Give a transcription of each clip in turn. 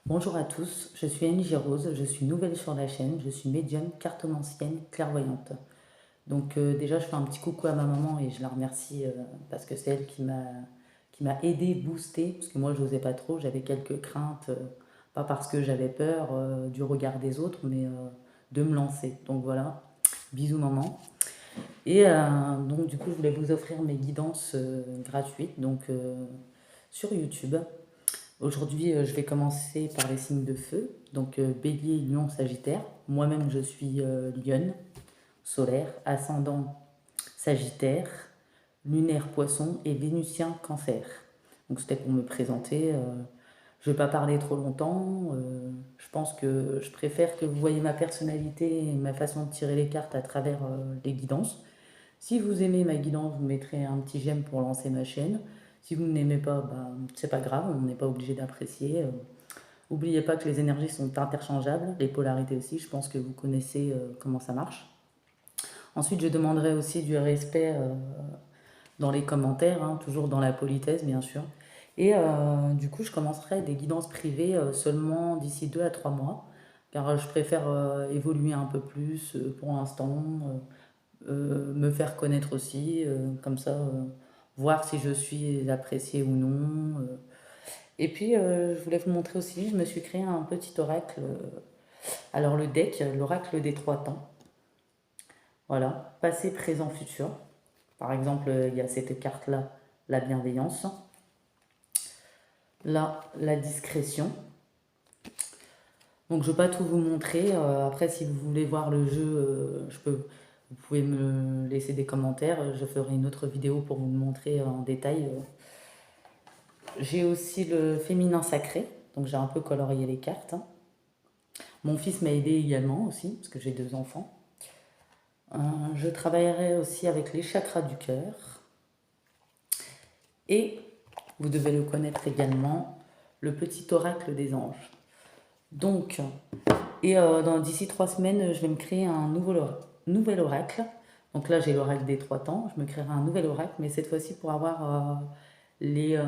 Bonjour à tous, je suis Annie Rose, je suis nouvelle sur la chaîne, je suis médium, cartomancienne, clairvoyante. Donc déjà je fais un petit coucou à ma maman et je la remercie parce que c'est elle qui m'a aidé, boosté, parce que moi je n'osais pas trop, j'avais quelques craintes, pas parce que j'avais peur du regard des autres, mais de me lancer. Donc voilà, bisous maman. Et donc du coup je voulais vous offrir mes guidances gratuites sur YouTube. Aujourd'hui, je vais commencer par les signes de feu. Donc, Bélier, Lion, Sagittaire. Moi-même, je suis Lionne, solaire, ascendant Sagittaire, lunaire Poisson et Vénusien Cancer. Donc, c'était pour me présenter. Je ne vais pas parler trop longtemps. Je pense que je préfère que vous voyez ma personnalité et ma façon de tirer les cartes à travers les guidances. Si vous aimez ma guidance, vous mettrez un petit j'aime pour lancer ma chaîne. Si vous n'aimez pas, bah, c'est pas grave, on n'est pas obligé d'apprécier. N'oubliez pas que les énergies sont interchangeables, les polarités aussi, je pense que vous connaissez comment ça marche. Ensuite, je demanderai aussi du respect dans les commentaires, hein, toujours dans la politesse bien sûr. Et du coup, je commencerai des guidances privées seulement d'ici 2 à 3 mois, car je préfère évoluer un peu plus pour l'instant, me faire connaître aussi, comme ça, voir si je suis appréciée ou non. Et puis, je voulais vous montrer aussi, je me suis créé un petit oracle. Alors, le deck, l'oracle des trois temps. Voilà, passé, présent, futur. Par exemple, il y a cette carte-là, la bienveillance. Là, la discrétion. Donc, je ne vais pas tout vous montrer. Après, si vous voulez voir le jeu, vous pouvez me laisser des commentaires. Je ferai une autre vidéo pour vous le montrer en détail. J'ai aussi le féminin sacré. Donc, j'ai un peu colorié les cartes, hein. Mon fils m'a aidé également aussi, parce que j'ai 2 enfants. Je travaillerai aussi avec les chakras du cœur. Et vous devez le connaître également, le petit oracle des anges. Donc, d'ici 3 semaines, je vais me créer un nouvel oracle. Donc là, j'ai l'oracle des trois temps. Je me créerai un nouvel oracle, mais cette fois-ci pour avoir les, euh,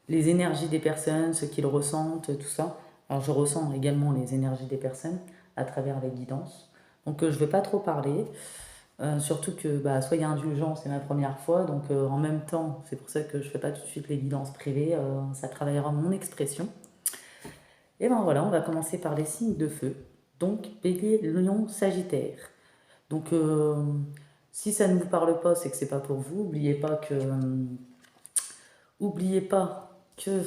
les énergies des personnes, ce qu'ils ressentent, tout ça. Alors, je ressens également les énergies des personnes à travers les guidances. Donc, je ne vais pas trop parler. Surtout que, bah, soyez indulgents, c'est ma première fois, donc en même temps, c'est pour ça que je ne fais pas tout de suite les guidances privées, ça travaillera mon expression. Et ben voilà, on va commencer par les signes de feu. Donc, Bélier, Lion, Sagittaire. Donc, si ça ne vous parle pas, c'est que c'est pas pour vous. Oubliez pas que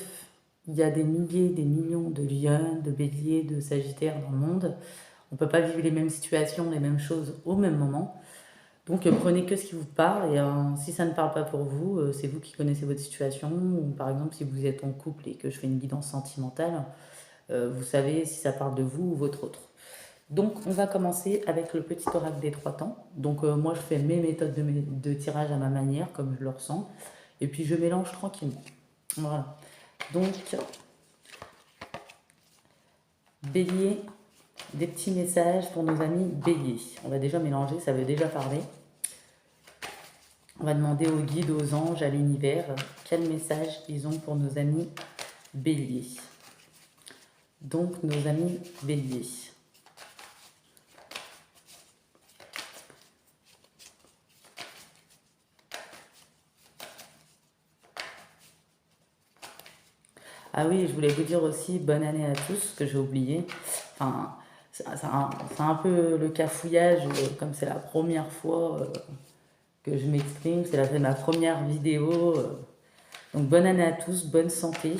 il y a des milliers, des millions de lions, de béliers, de sagittaires dans le monde. On ne peut pas vivre les mêmes situations, les mêmes choses au même moment. Donc prenez que ce qui vous parle et si ça ne parle pas pour vous, c'est vous qui connaissez votre situation. Ou par exemple, si vous êtes en couple et que je fais une guidance sentimentale, vous savez si ça parle de vous ou votre autre. Donc on va commencer avec le petit oracle des trois temps. Donc moi je fais mes méthodes de tirage à ma manière, comme je le ressens. Et puis je mélange tranquillement. Voilà. Donc bélier, des petits messages pour nos amis béliers. On va déjà mélanger, ça veut déjà parler. On va demander aux guides, aux anges, à l'univers, quel message ils ont pour nos amis béliers. Donc, nos amis béliers. Ah oui, je voulais vous dire aussi bonne année à tous, que j'ai oublié. Enfin, c'est un peu le cafouillage, comme c'est la première fois que je m'exprime, c'est ma première vidéo. Donc, bonne année à tous, bonne santé.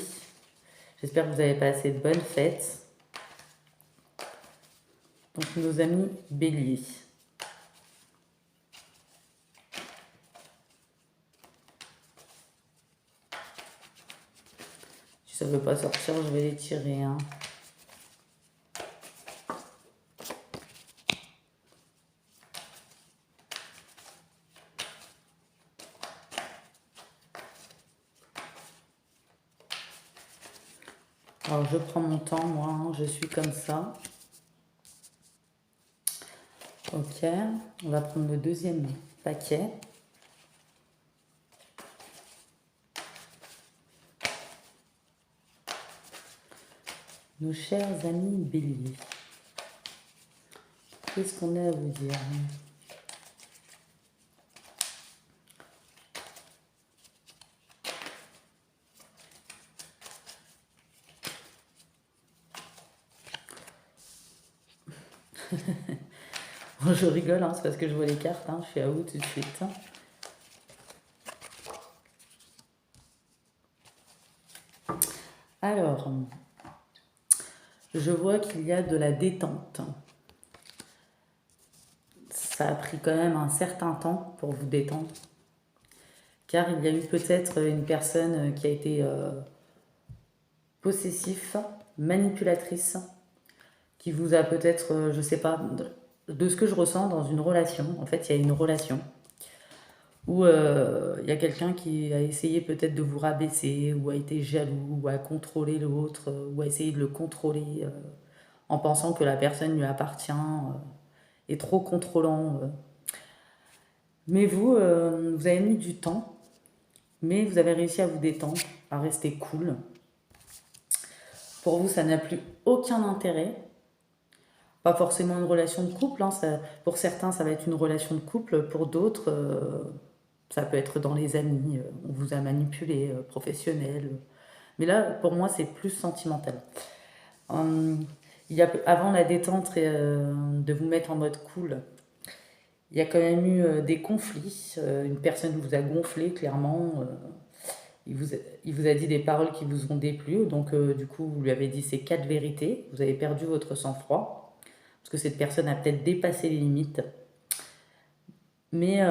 J'espère que vous avez passé de bonnes fêtes. Donc, nos amis béliers. Si ça ne veut pas sortir, je vais les tirer, hein. Alors, je prends mon temps, moi, hein, je suis comme ça. Ok, on va prendre le deuxième paquet. Nos chers amis béliers, qu'est-ce qu'on a à vous dire? Je rigole, hein, c'est parce que je vois les cartes, hein, je suis à vous tout de suite. Alors, je vois qu'il y a de la détente. Ça a pris quand même un certain temps pour vous détendre, car il y a eu peut-être une personne qui a été possessif, manipulatrice, qui vous a peut-être, je sais pas, de ce que je ressens dans une relation, en fait, il y a une relation où il y a quelqu'un qui a essayé peut-être de vous rabaisser, ou a été jaloux, ou a contrôlé l'autre, ou a essayé de le contrôler en pensant que la personne lui appartient, est trop contrôlant. Mais vous, vous avez mis du temps, mais vous avez réussi à vous détendre, à rester cool. Pour vous, ça n'a plus aucun intérêt. Pas forcément une relation de couple, hein, pour certains, ça va être une relation de couple, pour d'autres, ça peut être dans les amis, on vous a manipulé, professionnel. Mais là, pour moi, c'est plus sentimental. Hum, avant la détente et de vous mettre en mode cool, il y a quand même eu des conflits. Une personne vous a gonflé, clairement. Il vous a dit des paroles qui vous ont déplu. Donc, du coup, vous lui avez dit ces 4 vérités. Vous avez perdu votre sang-froid. Parce que cette personne a peut-être dépassé les limites. Mais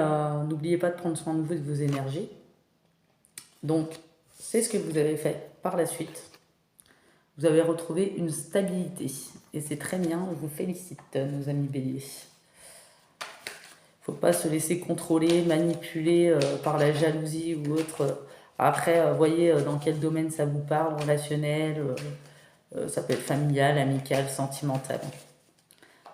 n'oubliez pas de prendre soin de vous et de vos énergies. Donc, c'est ce que vous avez fait par la suite. Vous avez retrouvé une stabilité. Et c'est très bien, je vous félicite, nos amis béliers. Il ne faut pas se laisser contrôler, manipuler par la jalousie ou autre. Après, voyez dans quel domaine ça vous parle, relationnel, ça peut être familial, amical, sentimental.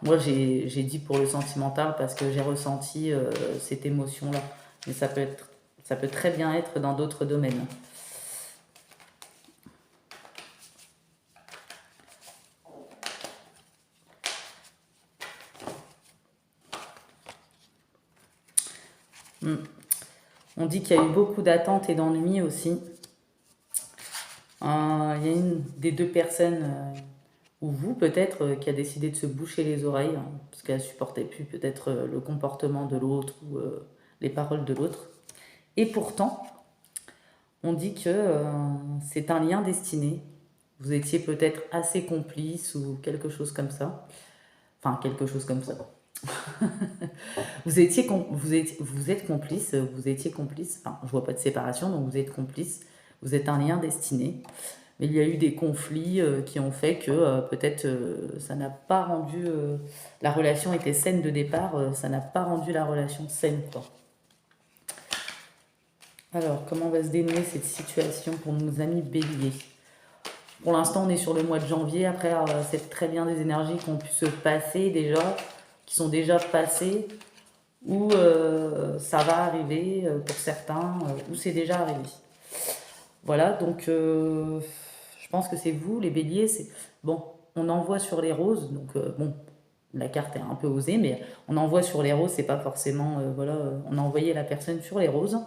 Moi, j'ai dit pour le sentimental parce que j'ai ressenti cette émotion-là. Mais ça peut très bien être dans d'autres domaines. On dit qu'il y a eu beaucoup d'attentes et d'ennuis aussi. Il y a une des 2 personnes, ou vous peut-être, qui a décidé de se boucher les oreilles, hein, parce qu'elle supportait plus peut-être le comportement de l'autre ou les paroles de l'autre. Et pourtant, on dit que c'est un lien destiné. Vous étiez peut-être assez complice ou quelque chose comme ça. Enfin, quelque chose comme ça. Vous êtes complice, vous étiez complice. Enfin, je vois pas de séparation, donc vous êtes complice. Vous êtes un lien destiné. Mais il y a eu des conflits qui ont fait que peut-être ça n'a pas rendu. La relation était saine de départ, ça n'a pas rendu la relation saine, quoi. Alors, comment va se dénouer cette situation pour nos amis béliers? Pour l'instant, on est sur le mois de janvier. Après, c'est très bien des énergies qui ont pu se passer déjà, qui sont déjà passées, ou ça va arriver pour certains, ou c'est déjà arrivé. Voilà, donc je pense que c'est vous, les béliers. Bon, on envoie sur les roses, donc bon, la carte est un peu osée, mais on envoie sur les roses, c'est pas forcément, voilà, on a envoyé la personne sur les roses.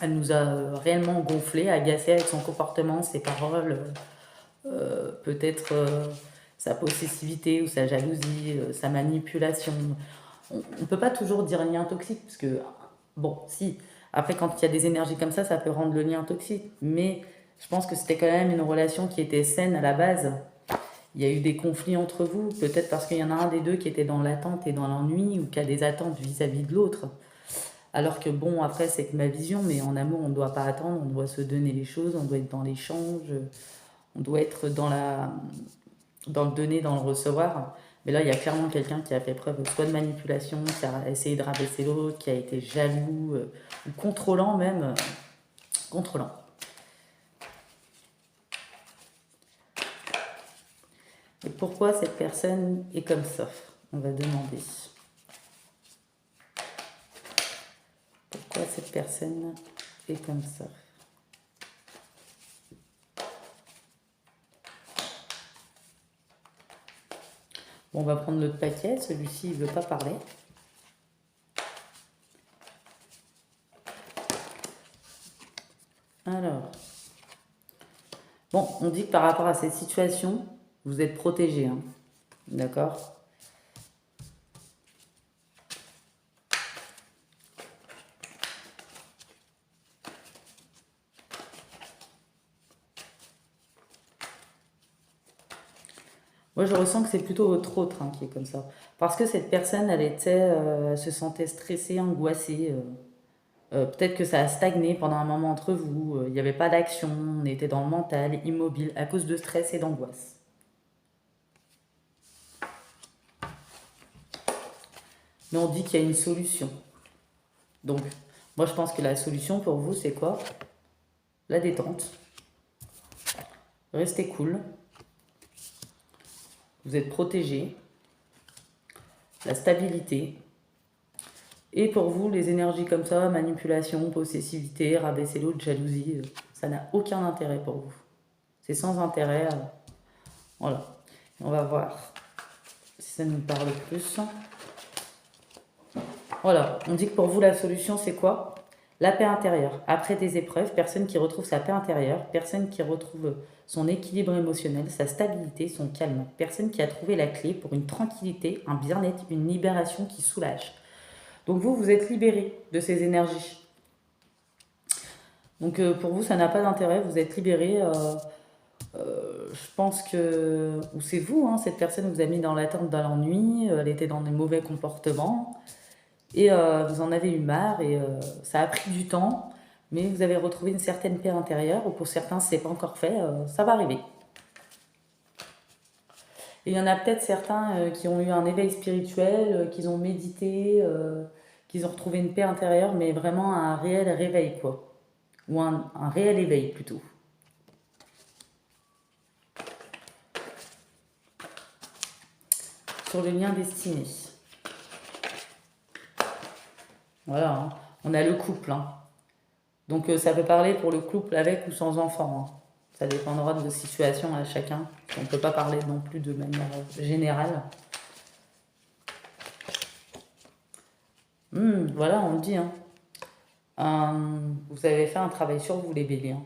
Elle nous a réellement gonflé, agacé avec son comportement, ses paroles, peut-être sa possessivité ou sa jalousie, sa manipulation. On ne peut pas toujours dire lien toxique, parce que, bon, si, après quand il y a des énergies comme ça peut rendre le lien toxique, mais je pense que c'était quand même une relation qui était saine à la base. Il y a eu des conflits entre vous, peut-être parce qu'il y en a un des deux qui était dans l'attente et dans l'ennui, ou qui a des attentes vis-à-vis de l'autre. Alors que bon, après, c'est que ma vision, mais en amour, on ne doit pas attendre, on doit se donner les choses, on doit être dans l'échange, on doit être dans le donner, dans le recevoir. Mais là, il y a clairement quelqu'un qui a fait preuve soit de manipulation, qui a essayé de rabaisser l'autre, qui a été jaloux, ou contrôlant même. Contrôlant. Et pourquoi cette personne est comme ça? On va demander. Pourquoi cette personne est comme ça? Bon, on va prendre l'autre paquet. Celui-ci, il veut pas parler. Alors, bon, on dit que par rapport à cette situation, vous êtes protégé, hein. D'accord? Moi, je ressens que c'est plutôt votre autre, hein, qui est comme ça. Parce que cette personne, elle se sentait stressée, angoissée. Peut-être que ça a stagné pendant un moment entre vous. Il n'y avait pas d'action, on était dans le mental, immobile, à cause de stress et d'angoisse. Mais on dit qu'il y a une solution. Donc, moi, je pense que la solution pour vous, c'est quoi? La détente. Restez cool. Vous êtes protégé. La stabilité. Et pour vous, les énergies comme ça, manipulation, possessivité, rabaisser l'autre, jalousie, ça n'a aucun intérêt pour vous. C'est sans intérêt. Voilà. On va voir si ça nous parle plus. Voilà. On dit que pour vous, la solution, c'est quoi? La paix intérieure. Après des épreuves, personne qui retrouve sa paix intérieure, personne qui retrouve son équilibre émotionnel, sa stabilité, son calme. Personne qui a trouvé la clé pour une tranquillité, un bien-être, une libération qui soulage. Donc vous, vous êtes libéré de ces énergies. Donc pour vous, ça n'a pas d'intérêt, vous êtes libéré. Je pense que... Ou c'est vous, hein, cette personne vous a mis dans l'attente, dans l'ennui, elle était dans des mauvais comportements, et vous en avez eu marre, et ça a pris du temps, mais vous avez retrouvé une certaine paix intérieure, ou pour certains, ce n'est pas encore fait, ça va arriver. Et il y en a peut-être certains qui ont eu un éveil spirituel, qui ont médité, qui ont retrouvé une paix intérieure, mais vraiment un réel réveil, quoi. Ou un réel éveil, plutôt. Sur le lien destiné. Voilà, hein. On a le couple, hein. Donc ça peut parler pour le couple avec ou sans enfant, hein. Ça dépendra de vos situations à chacun. On ne peut pas parler non plus de manière générale. Voilà, on le dit, hein. Vous avez fait un travail sur vous, les béliers, hein.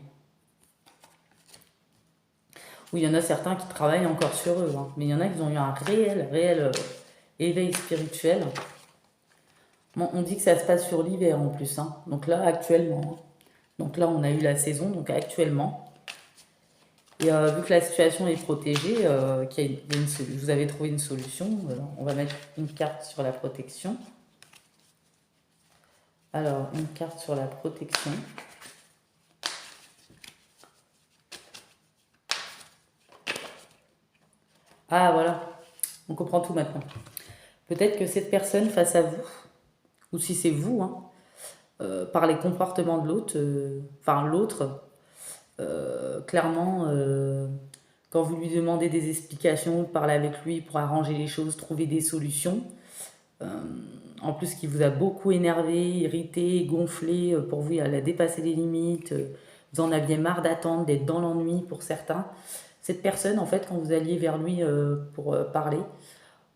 Oui, il y en a certains qui travaillent encore sur eux, hein. Mais il y en a qui ont eu un réel éveil spirituel. Bon, on dit que ça se passe sur l'hiver en plus, hein. Donc là, actuellement, hein. Donc là, on a eu la saison, donc actuellement. Et vu que la situation est protégée, vous avez trouvé une solution, on va mettre une carte sur la protection. Alors, une carte sur la protection. Ah, voilà, on comprend tout maintenant. Peut-être que cette personne face à vous, ou si c'est vous, hein, par les comportements de l'autre, l'autre, clairement, quand vous lui demandez des explications, parler avec lui pour arranger les choses, trouver des solutions, en plus qui vous a beaucoup énervé, irrité, gonflé, pour vous, elle a dépassé les limites, vous en aviez marre d'attendre, d'être dans l'ennui pour certains. Cette personne, en fait, quand vous alliez vers lui pour parler,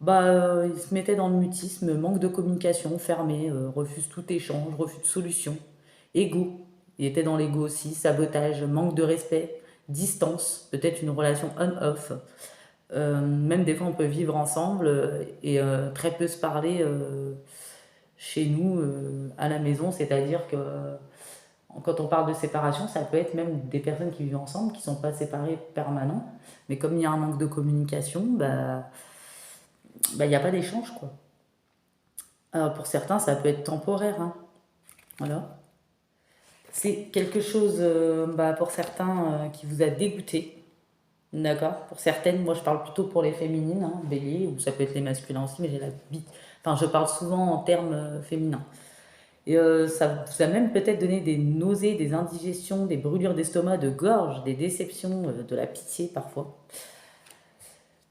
il se mettait dans le mutisme, manque de communication, fermé, refuse tout échange, refus de solution, ego. Il était dans l'ego aussi, sabotage, manque de respect, distance, peut-être une relation on-off. Même des fois, on peut vivre ensemble et très peu se parler chez nous, à la maison. C'est-à-dire que quand on parle de séparation, ça peut être même des personnes qui vivent ensemble, qui ne sont pas séparées permanent. Mais comme il y a un manque de communication, il n'y a pas d'échange, quoi. Alors pour certains, ça peut être temporaire, hein. Voilà. C'est quelque chose, pour certains, qui vous a dégoûté. D'accord? Pour certaines, moi je parle plutôt pour les féminines, hein, bélier, ou ça peut être les masculins aussi, mais j'ai la bite. Enfin, je parle souvent en termes féminins. Et ça vous a même peut-être donné des nausées, des indigestions, des brûlures d'estomac, de gorge, des déceptions, de la pitié parfois.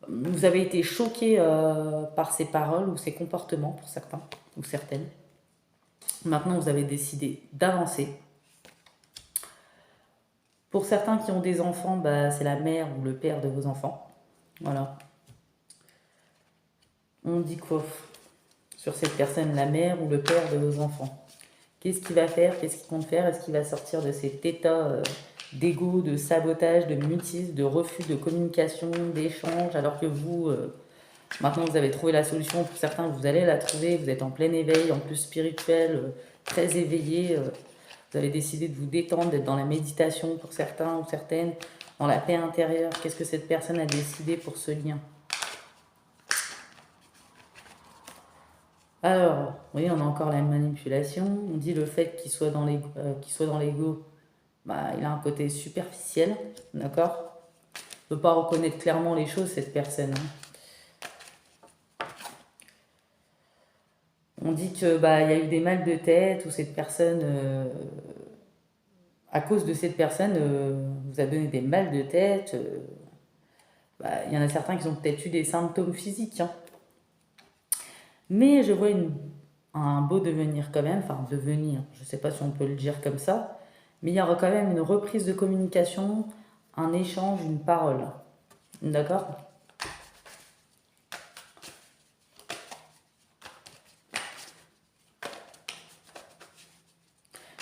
Vous avez été choqué par ces paroles ou ces comportements pour certains ou certaines. Maintenant, vous avez décidé d'avancer. Pour certains qui ont des enfants, c'est la mère ou le père de vos enfants. Voilà. On dit quoi sur cette personne, la mère ou le père de vos enfants? Qu'est-ce qu'il va faire? Qu'est-ce qu'il compte faire? Est-ce qu'il va sortir de cet état d'ego, de sabotage, de mutisme, de refus de communication, d'échange, alors que vous, maintenant vous avez trouvé la solution, pour certains vous allez la trouver, vous êtes en plein éveil, en plus spirituel, très éveillé, vous avez décidé de vous détendre, d'être dans la méditation pour certains ou certaines, dans la paix intérieure. Qu'est-ce que cette personne a décidé pour ce lien? Alors, vous voyez, on a encore la manipulation. On dit le fait qu'il soit dans l'ego, bah, il a un côté superficiel, d'accord? Il ne peut pas reconnaître clairement les choses, cette personne, hein. On dit que bah, il y a eu des mal de tête, ou cette personne, à cause de cette personne, vous a donné des mal de tête. Bah, il y en a certains qui ont peut-être eu des symptômes physiques, hein. Mais je vois un beau devenir quand même, enfin devenir, je ne sais pas si on peut le dire comme ça, mais il y aura quand même une reprise de communication, un échange, une parole. D'accord?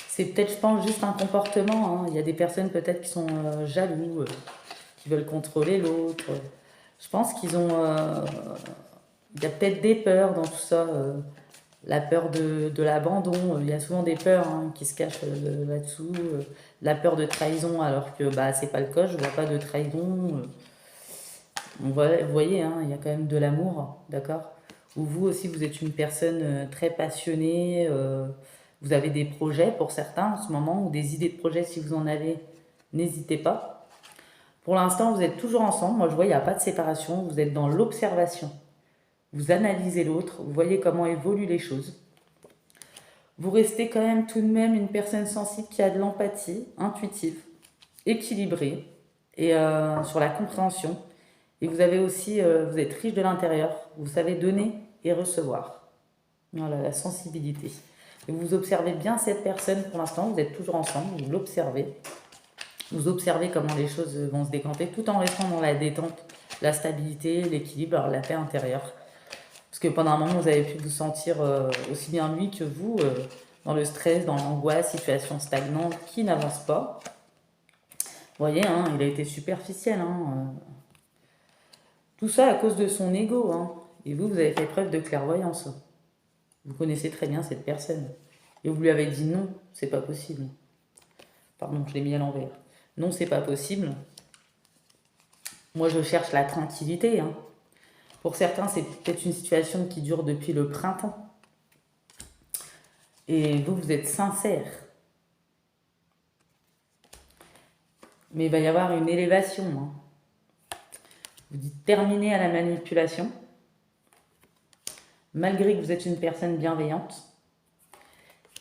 C'est peut-être, je pense, juste un comportement, hein. Il y a des personnes peut-être qui sont jaloux, qui veulent contrôler l'autre. Je pense qu'ils ont... il y a peut-être des peurs dans tout ça. La peur de l'abandon, il y a souvent des peurs, hein, qui se cachent là-dessous. La peur de trahison, alors que bah, c'est pas le cas, je vois pas de trahison. Vous voyez, hein, il y a quand même de l'amour, d'accord? Ou vous aussi, vous êtes une personne très passionnée, vous avez des projets pour certains en ce moment, ou des idées de projets si vous en avez, n'hésitez pas. Pour l'instant, vous êtes toujours ensemble, moi je vois, il n'y a pas de séparation, vous êtes dans l'observation. Vous analysez l'autre, vous voyez comment évoluent les choses. Vous restez quand même tout de même une personne sensible qui a de l'empathie, intuitive, équilibrée, et sur la compréhension. Et vous avez aussi, vous êtes riche de l'intérieur, vous savez donner et recevoir. Voilà, la sensibilité. Et vous observez bien cette personne pour l'instant, vous êtes toujours ensemble, vous l'observez. Vous observez comment les choses vont se décanter tout en restant dans la détente, la stabilité, l'équilibre, la paix intérieure. Parce que pendant un moment, vous avez pu vous sentir aussi bien lui que vous, dans le stress, dans l'angoisse, situation stagnante qui n'avance pas. Vous voyez, hein, il a été superficiel, hein. Tout ça à cause de son ego, hein. Et vous, vous avez fait preuve de clairvoyance. Vous connaissez très bien cette personne. Et vous lui avez dit non, c'est pas possible. Pardon, je l'ai mis à l'envers. Non, c'est pas possible. Moi, je cherche la tranquillité, hein. Pour certains, c'est peut-être une situation qui dure depuis le printemps. Et vous, vous êtes sincère. Mais il va y avoir une élévation, hein. Vous dites terminer à la manipulation. Malgré que vous êtes une personne bienveillante.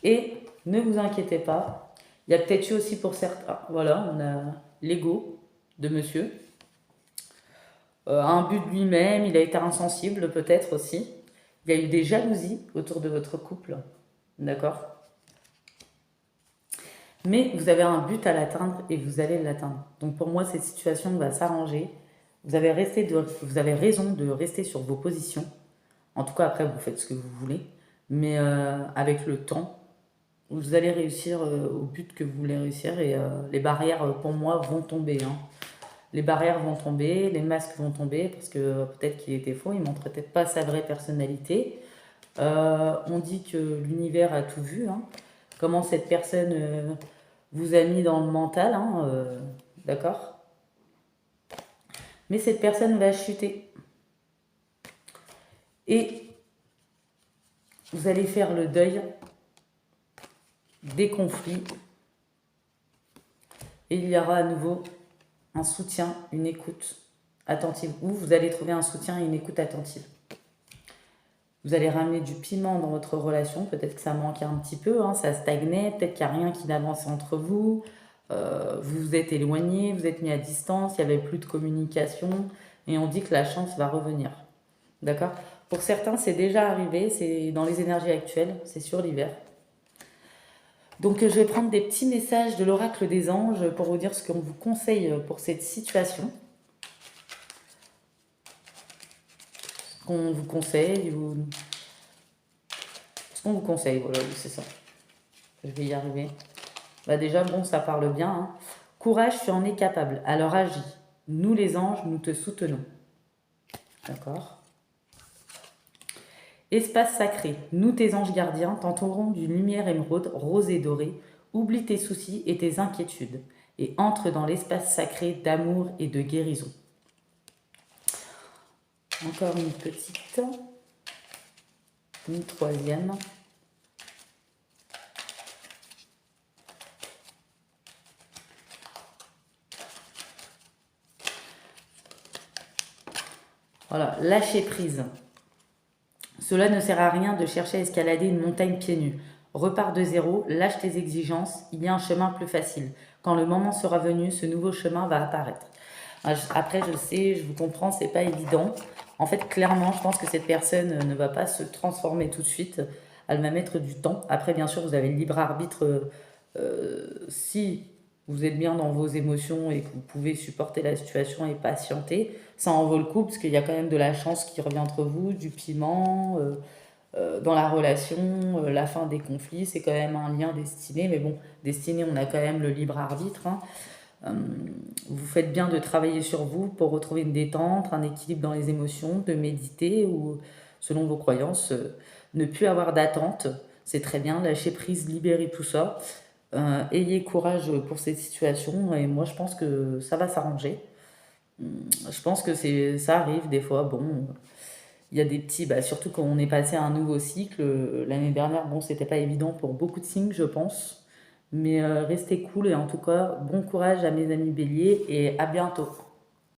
Et ne vous inquiétez pas. Il y a peut-être eu aussi pour certains, voilà, on a l'ego de monsieur. Un but de lui-même, il a été insensible peut-être aussi. Il y a eu des jalousies autour de votre couple. D'accord? Mais vous avez un but à l'atteindre et vous allez l'atteindre. Donc pour moi, cette situation va s'arranger. Vous avez raison de rester sur vos positions. En tout cas, après, vous faites ce que vous voulez. Mais avec le temps, vous allez réussir au but que vous voulez réussir. Et les barrières, pour moi, vont tomber, hein. Les barrières vont tomber, les masques vont tomber, parce que peut-être qu'il était faux, il ne montrait peut-être pas sa vraie personnalité. On dit que l'univers a tout vu, hein. Comment cette personne vous a mis dans le mental, hein, d'accord? Mais cette personne va chuter. Et vous allez faire le deuil des conflits. Et il y aura à nouveau un soutien, une écoute attentive. Ou vous allez trouver un soutien et une écoute attentive. Vous allez ramener du piment dans votre relation. Peut-être que ça manquait un petit peu, hein, ça stagnait. Peut-être qu'il n'y a rien qui n'avançait entre vous. Vous vous êtes éloigné, vous êtes mis à distance, il n'y avait plus de communication. Et on dit que la chance va revenir. D'accord? Pour certains, c'est déjà arrivé. C'est dans les énergies actuelles. C'est sur l'hiver. Donc, je vais prendre des petits messages de l'oracle des anges pour vous dire ce qu'on vous conseille pour cette situation. qu'on vous conseille ou ce qu'on vous conseille, voilà, oui, c'est ça. Je vais y arriver. Bah déjà, bon, ça parle bien, hein. Courage, tu en es capable. Alors agis. Nous, les anges, nous te soutenons. D'accord. Espace sacré. Nous, tes anges gardiens, t'entourons d'une lumière émeraude, rose et dorée. Oublie tes soucis et tes inquiétudes et entre dans l'espace sacré d'amour et de guérison. Encore une petite. Une troisième. Voilà, lâcher prise. Cela ne sert à rien de chercher à escalader une montagne pieds nus. Repars de zéro, lâche tes exigences, il y a un chemin plus facile. Quand le moment sera venu, ce nouveau chemin va apparaître. Après, je sais, je vous comprends, c'est pas évident. En fait, clairement, je pense que cette personne ne va pas se transformer tout de suite. Elle va mettre du temps. Après, bien sûr, vous avez le libre arbitre. Si vous êtes bien dans vos émotions et que vous pouvez supporter la situation et patienter, ça en vaut le coup parce qu'il y a quand même de la chance qui revient entre vous, du piment dans la relation, la fin des conflits, c'est quand même un lien destiné. Mais bon, destiné, on a quand même le libre arbitre, hein. Vous faites bien de travailler sur vous pour retrouver une détente, un équilibre dans les émotions, de méditer ou, selon vos croyances, ne plus avoir d'attente. C'est très bien, lâcher prise, libérer tout ça. Ayez courage pour cette situation et moi je pense que ça va s'arranger. Je pense que ça arrive des fois. Bon, il y a des petits, bah, surtout quand on est passé à un nouveau cycle. L'année dernière, bon, c'était pas évident pour beaucoup de signes, je pense. Mais restez cool et en tout cas, bon courage à mes amis béliers et à bientôt.